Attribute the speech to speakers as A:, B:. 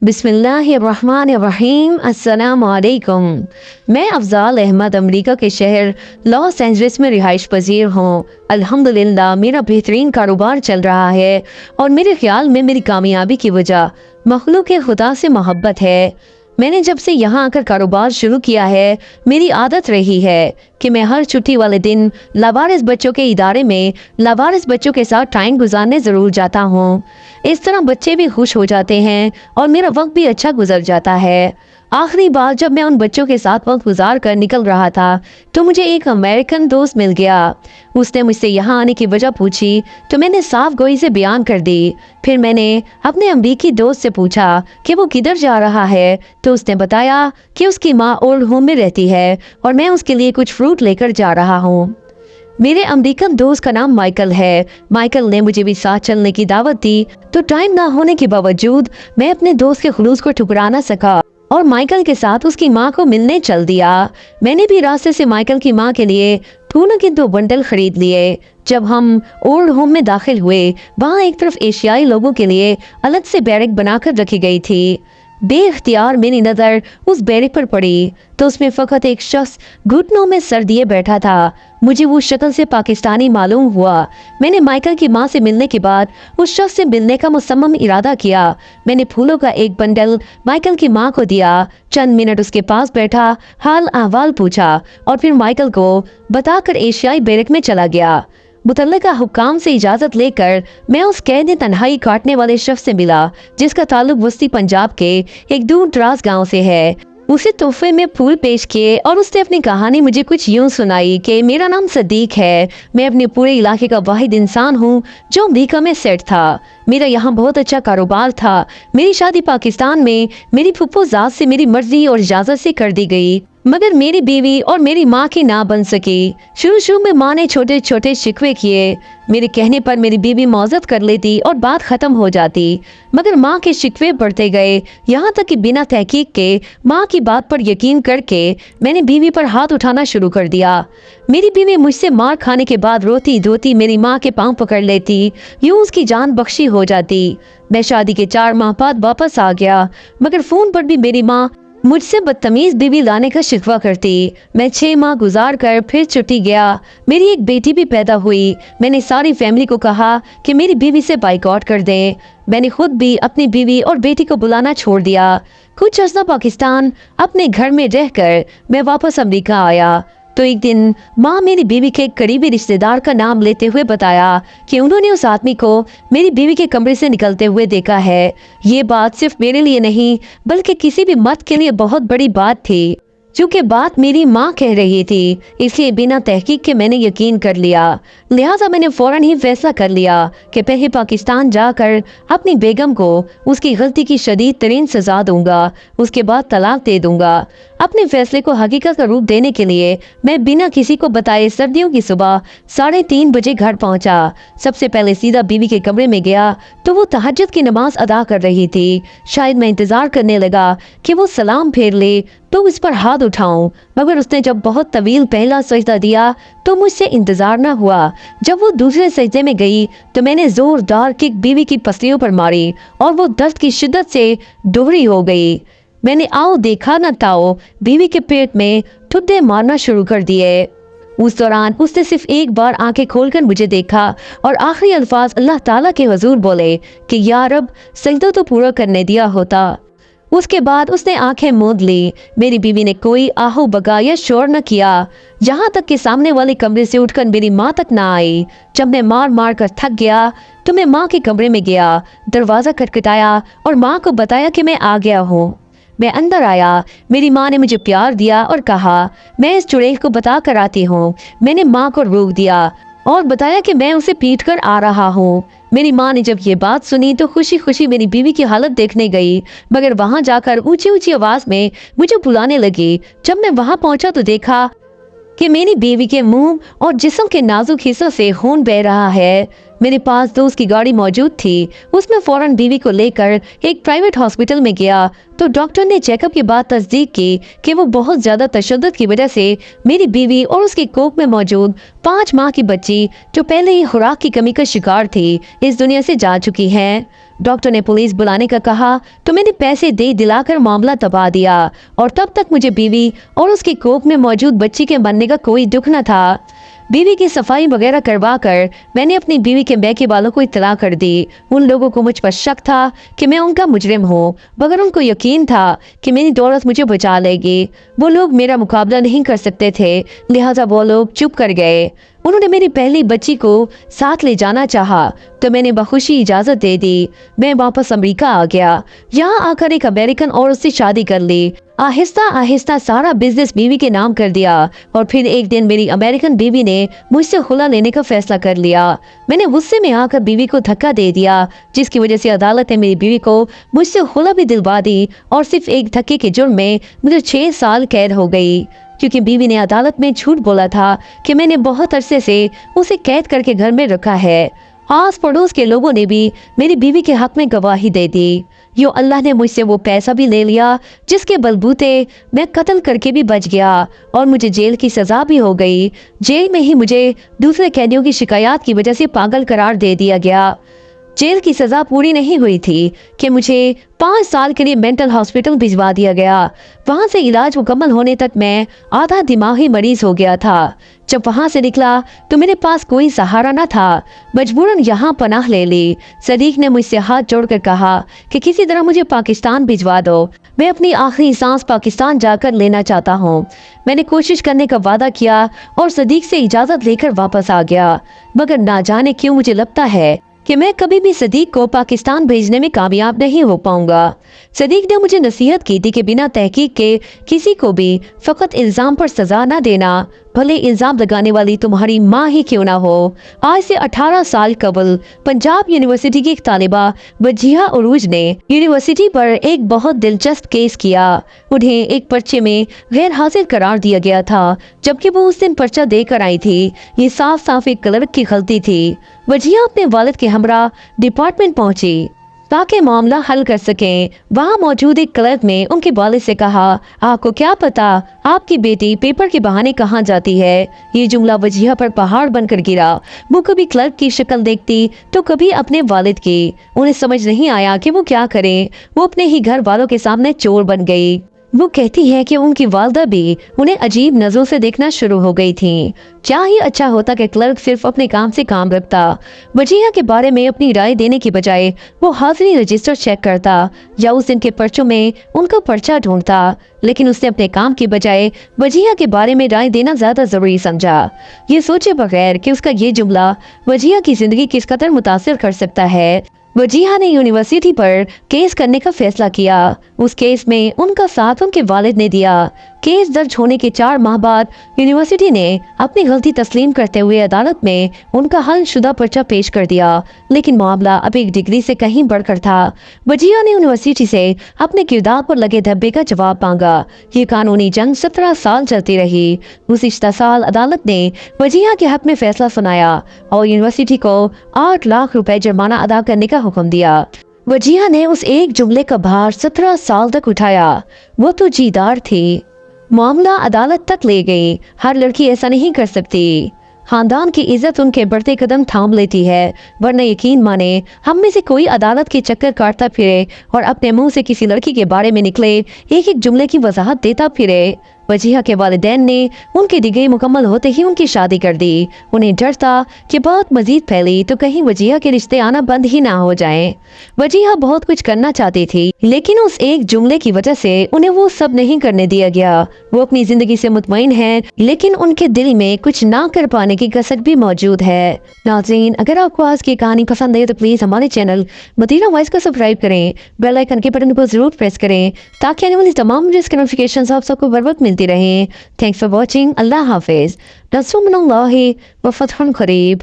A: बिस्मिल्लाहिर्रहमानिर्रहीम अस्सलाम वालेकुम। मैं अफजाल अहमद अमेरिका के शहर लॉस एंजलिस में रिहाइश पजीर हूँ। अल्हम्दुलिल्लाह मेरा बेहतरीन कारोबार चल रहा है और मेरे ख्याल में मेरी कामयाबी की वजह मखलूक खुदा से मोहब्बत है। मैंने जब से यहाँ आकर कारोबार शुरू किया है, मेरी आदत रही है कि मैं हर छुट्टी वाले दिन लावारिस बच्चों के इदारे में लावारिस बच्चों के साथ टाइम गुजारने ज़रूर जाता हूँ। इस तरह बच्चे भी खुश हो जाते हैं और मेरा वक्त भी अच्छा गुजर जाता है। आखिरी बार जब मैं उन बच्चों के साथ वक्त गुजार कर निकल रहा था तो मुझे एक अमेरिकन दोस्त मिल गया। उसने मुझसे यहाँ आने की वजह पूछी तो मैंने साफ गोई से बयान कर दी। फिर मैंने अपने अमरीकी दोस्त से पूछा कि वो किधर जा रहा है तो उसने बताया कि उसकी माँ ओल्ड होम में रहती है और मैं उसके लिए कुछ फ्रूट लेकर जा रहा हूँ। मेरे अमेरिकन दोस्त का नाम माइकल है। माइकल ने मुझे भी साथ चलने की दावत दी तो टाइम ना होने के बावजूद मैं अपने दोस्त के खुलूस को ठुकरा ना सका और माइकल के साथ उसकी माँ को मिलने चल दिया। मैंने भी रास्ते से माइकल की माँ के लिए फूलों के 2 बंडल खरीद लिए। जब हम ओल्ड होम में दाखिल हुए वहाँ एक तरफ एशियाई लोगों के लिए अलग से बैरक बनाकर रखी गई थी। बेख्तियार मेरी नज़र उस बैरक पर पड़ी तो उसमें फ़कत एक शख्स घुटनों में सर दिए बैठा था। मुझे वो शक्ल से पाकिस्तानी मालूम हुआ। मैंने माइकल की माँ से मिलने के बाद उस शख्स से मिलने का मुसम्मम इरादा किया। मैंने फूलों का एक बंडल माइकल की माँ को दिया। चंद मिनट उसके पास बैठा, हाल अहवाल पूछा और फिर माइकल को बताकर एशियाई बैरक में चला गया। मुतल्लिका हुक्काम से इजाज़त लेकर मैं उस कैद तन्हाई काटने वाले शख्स से मिला जिसका ताल्लुक वस्ती पंजाब के एक दूर दराज गाँव से है। उसे तोहफे में फूल पेश किए और उसने अपनी कहानी मुझे कुछ यूं सुनाई कि मेरा नाम सदीक है। मैं अपने पूरे इलाके का वाहिद इंसान हूँ जो अमरीका में सेट था। मेरा यहाँ बहुत अच्छा कारोबार था। मेरी शादी पाकिस्तान में मेरी फुप्पो ज़ात से मेरी मर्जी और इजाज़त से कर दी गई, मगर मेरी बीवी और मेरी माँ की ना बन सकी। शुरू में माँ ने छोटे छोटे शिकवे किए। मेरे कहने पर मेरी बीवी मौजत कर लेती और बात ख़त्म हो जाती, मगर माँ के शिकवे बढ़ते गए, यहाँ तक कि बिना तहकीक के माँ की बात पर यकीन करके मैंने बीवी पर हाथ उठाना शुरू कर दिया। मेरी बीवी मुझसे मार खाने के बाद रोती धोती मेरी माँ के पाँव पकड़ लेती, यूँ उसकी जान बख्शी हो जाती। मैं शादी के 4 माह बाद वापस आ गया, मगर फ़ोन पर भी मेरी माँ मुझसे बदतमीज बीवी लाने का शिकवा करती। मैं 6 माह गुजार कर फिर छुट्टी गया। मेरी एक बेटी भी पैदा हुई। मैंने सारी फैमिली को कहा कि मेरी बीवी से बाइकआउट कर दें। मैंने खुद भी अपनी बीवी और बेटी को बुलाना छोड़ दिया। कुछ अर्सा पाकिस्तान अपने घर में रहकर मैं वापस अमेरिका आया तो एक दिन माँ मेरी बीवी के करीबी रिश्तेदार का नाम लेते हुए बताया कि उन्होंने उस आदमी को मेरी बीवी के कमरे से निकलते हुए देखा है। ये बात सिर्फ मेरे लिए नहीं बल्कि किसी भी मर्द के लिए बहुत बड़ी बात थी। चूँकि बात मेरी माँ कह रही थी इसलिए बिना तहकीक के मैंने यकीन कर लिया। लिहाजा मैंने फौरन ही फैसला कर लिया कि पहले पाकिस्तान जाकर अपनी बेगम को उसकी गलती की शदीद तरीन सजा दूंगा, उसके बाद तलाक दे दूंगा। अपने फैसले को हकीकत का रूप देने के लिए मैं बिना किसी को बताए सर्दियों की सुबह 3:30 बजे घर पहुंचा। सबसे पहले सीधा बीवी के कमरे में गया तो वो तहज्जुद की नमाज अदा कर रही थी। शायद मैं इंतजार करने लगा कि वो सलाम फेर ले तो उस पर हाथ उठाऊं, मगर उसने जब बहुत तवील पहला सजदा दिया तो मुझसे इंतजार न हुआ। जब वो दूसरे सजदे में गई तो मैंने जोरदार किक बीवी की पसलियों पर मारी और वो दर्द की शिद्दत से दोहरी हो गई। मैंने आओ देखा न ताओ बीवी के पेट में ठुड्डे मारना शुरू कर दिए। उस दौरान उसने सिर्फ एक बार आंखें खोलकर मुझे देखा और आखिरी अल्फाज अल्लाह ताला के हुजूर बोले कि या रब सजदा तो पूरा करने दिया होता। उसके बाद उसने आंखें मूंद ली। मेरी बीवी ने कोई आहू बगा या शोर न किया, यहाँ तक कि सामने वाले कमरे से उठकर मेरी माँ तक ना आई। जब मैं मार मार कर थक गया तो मैं माँ के कमरे में गया, दरवाज़ा खटखटाया और माँ को बताया कि मैं आ गया हूँ। मैं अंदर आया। मेरी माँ ने मुझे प्यार दिया और कहा मैं इस चुड़ैल को बता कर आती हूँ। मैंने माँ को रोक दिया और बताया कि मैं उसे पीट कर आ रहा हूँ। मेरी माँ ने जब ये बात सुनी तो खुशी खुशी मेरी बीवी की हालत देखने गई, मगर वहाँ जाकर ऊंची ऊंची आवाज में मुझे बुलाने लगी। जब मैं वहाँ पहुँचा तो देखा कि मेरी बीवी के मुंह और जिस्म के नाजुक हिस्सों से खून बह रहा है। मेरे पास दोस्त की गाड़ी मौजूद थी। उसमें फौरन बीवी को लेकर एक प्राइवेट हॉस्पिटल में गया तो डॉक्टर ने चेकअप के बाद तस्दीक की कि वो बहुत ज्यादा तशद्दुद की वजह से मेरी बीवी और उसके कोख में मौजूद 5 माह की बच्ची, जो पहले ही खुराक की कमी का शिकार थी, इस दुनिया से जा चुकी है। डॉक्टर ने पुलिस बुलाने का कहा तो मैंने पैसे दे दिलाकर मामला दबा दिया और तब तक मुझे बीवी और उसके कोख में मौजूद बच्ची के मरने का कोई दुख न था। बीवी की सफाई वगैरह करवा कर मैंने अपनी बीवी के बैके वालों को इत्तला कर दी। उन लोगों को मुझ पर शक था कि मैं उनका मुजरिम हूँ, मगर उनको यकीन था कि मेरी दौलत मुझे बचा लेगी। वो लोग मेरा मुकाबला नहीं कर सकते थे, लिहाजा वो लोग चुप कर गए। उन्होंने मेरी पहली बच्ची को साथ ले जाना चाहा तो मैंने बखुशी इजाजत दे दी। मैं वापस अमेरिका आ गया। यहाँ आकर एक अमेरिकन औरत से शादी कर ली। आहिस्ता आहिस्ता सारा बिजनेस बीवी के नाम कर दिया और फिर एक दिन मेरी अमेरिकन बीवी ने मुझसे खुला लेने का फैसला कर लिया। मैंने गुस्से में आकर बीवी को धक्का दे दिया, जिसकी वजह से अदालत ने मेरी बीवी को मुझसे खुला भी दिलवा दी और सिर्फ एक धक्के के जुर्म में मुझे 6 साल कैद हो गई, क्योंकि बीवी ने अदालत में झूठ बोला था कि मैंने बहुत अरसे से उसे कैद करके घर में रखा है। आस पड़ोस के लोगों ने भी मेरी बीवी के हक में गवाही दे दी। यो अल्लाह ने मुझसे वो पैसा भी ले लिया जिसके बलबूते मैं कत्ल करके भी बच गया और मुझे जेल की सजा भी हो गई। जेल में ही मुझे दूसरे कैदियों की शिकायत की वजह से पागल करार दे दिया गया। जेल की सजा पूरी नहीं हुई थी कि मुझे 5 साल के लिए मेंटल हॉस्पिटल भिजवा दिया गया। वहां से इलाज मुकम्मल होने तक मैं आधा दिमागी मरीज हो गया था। जब वहां से निकला तो मेरे पास कोई सहारा न था, मजबूरन यहाँ पनाह ले ली। सदीक ने मुझसे हाथ जोड़कर कहा कि किसी तरह मुझे पाकिस्तान भिजवा दो, मैं अपनी आखिरी सांस पाकिस्तान जाकर लेना चाहता हूँ। मैंने कोशिश करने का वादा किया और सदीक से इजाजत लेकर वापस आ गया, मगर ना जाने क्यों मुझे लगता है कि मैं कभी भी सदीक को पाकिस्तान भेजने में कामयाब नहीं हो पाऊंगा। सदीक ने मुझे नसीहत की थी कि बिना तहकीक के किसी को भी फकत इल्जाम पर सजा न देना, भले इल्जाम लगाने वाली तुम्हारी माँ ही क्यों ना हो। आज से 18 साल कबल पंजाब यूनिवर्सिटी की एक तालिबा वजीहा उरूज ने यूनिवर्सिटी पर एक बहुत दिलचस्प केस किया। उन्हें एक पर्चे में गैर हाजिर करार दिया गया था, जबकि वो उस दिन पर्चा देकर आई थी। ये साफ साफ एक क्लर्क की गलती थी। वजीहा अपने वालिद के हमरा डिपार्टमेंट पहुंची ताकि मामला हल कर सकें। वहां मौजूद एक क्लर्क ने उनके वालिद से कहा, आपको क्या पता आपकी बेटी पेपर के बहाने कहाँ जाती है। ये जुमला वजीहा पर पहाड़ बनकर गिरा। वो कभी क्लर्क की शक्ल देखती तो कभी अपने वालिद की। उन्हें समझ नहीं आया कि वो क्या करें। वो अपने ही घर वालों के सामने चोर बन गई। वो कहती है कि उनकी वालदा भी उन्हें अजीब नजरों से देखना शुरू हो गई थी। क्या ही अच्छा होता कि क्लर्क सिर्फ अपने काम से काम रखता। वजीहा के बारे में अपनी राय देने की बजाय वो हाजिरी रजिस्टर चेक करता या उस दिन के पर्चों में उनका पर्चा ढूंढता, लेकिन उसने अपने काम के बजाय वजीहा के बारे में राय देना ज्यादा जरूरी समझा, ये सोचे बगैर कि उसका ये जुमला वजीहा की जिंदगी किस कदर मुतासिर कर सकता है। वजीहा ने यूनिवर्सिटी पर केस करने का फैसला किया। उस केस में उनका साथ उनके वालिद ने दिया। केस दर्ज होने के 4 माह बाद यूनिवर्सिटी ने अपनी गलती तस्लीम करते हुए अदालत में उनका हल शुदा पर्चा पेश कर दिया, लेकिन मामला अब एक डिग्री से कहीं बढ़कर था। वजीहा ने यूनिवर्सिटी से अपने किरदार पर लगे धब्बे का जवाब मांगा। ये कानूनी जंग 17 साल चलती रही। गुज़िश्ता साल अदालत ने वजीहा के हक में फैसला सुनाया और यूनिवर्सिटी को 8 लाख रुपए जुर्माना अदा करने का हुक्म दिया। वजीहा ने उस एक जुमले का भार 17 साल तक उठाया। वो तो जीदार थी। मामला अदालत तक ले गई। हर लड़की ऐसा नहीं कर सकती। खानदान की इज्जत उनके बढ़ते कदम थाम लेती है, वरना यकीन माने हम में से कोई अदालत के चक्कर काटता फिरे और अपने मुंह से किसी लड़की के बारे में निकले एक एक जुमले की वजाहत देता फिरे। वजीहा के वालिदैन ने उनकी डिग्री मुकम्मल होते ही उनकी शादी कर दी। उन्हें डर था कि बात मजीद फैली तो कहीं वजीहा के रिश्ते आना बंद ही ना हो जाएं। वजीहा बहुत कुछ करना चाहती थी, लेकिन उस एक जुमले की वजह से उन्हें वो सब नहीं करने दिया गया। वो अपनी जिंदगी से मुतमईन है, लेकिन उनके दिल में कुछ ना कर पाने की कसक भी मौजूद है। नाज़रीन, अगर आपको आज की कहानी पसंद आई तो प्लीज हमारे चैनल मदीना वॉइस को सब्सक्राइब करें, बेल आइकन के बटन को जरूर प्रेस करें ताकि आने वाली तमाम नोटिफिकेशंस आप सबको बर वक्त मिलती रहे। Thanks for watching. अल्लाह हाफिज। नस्रुम मिनल्लाहि व फतहुन करीब।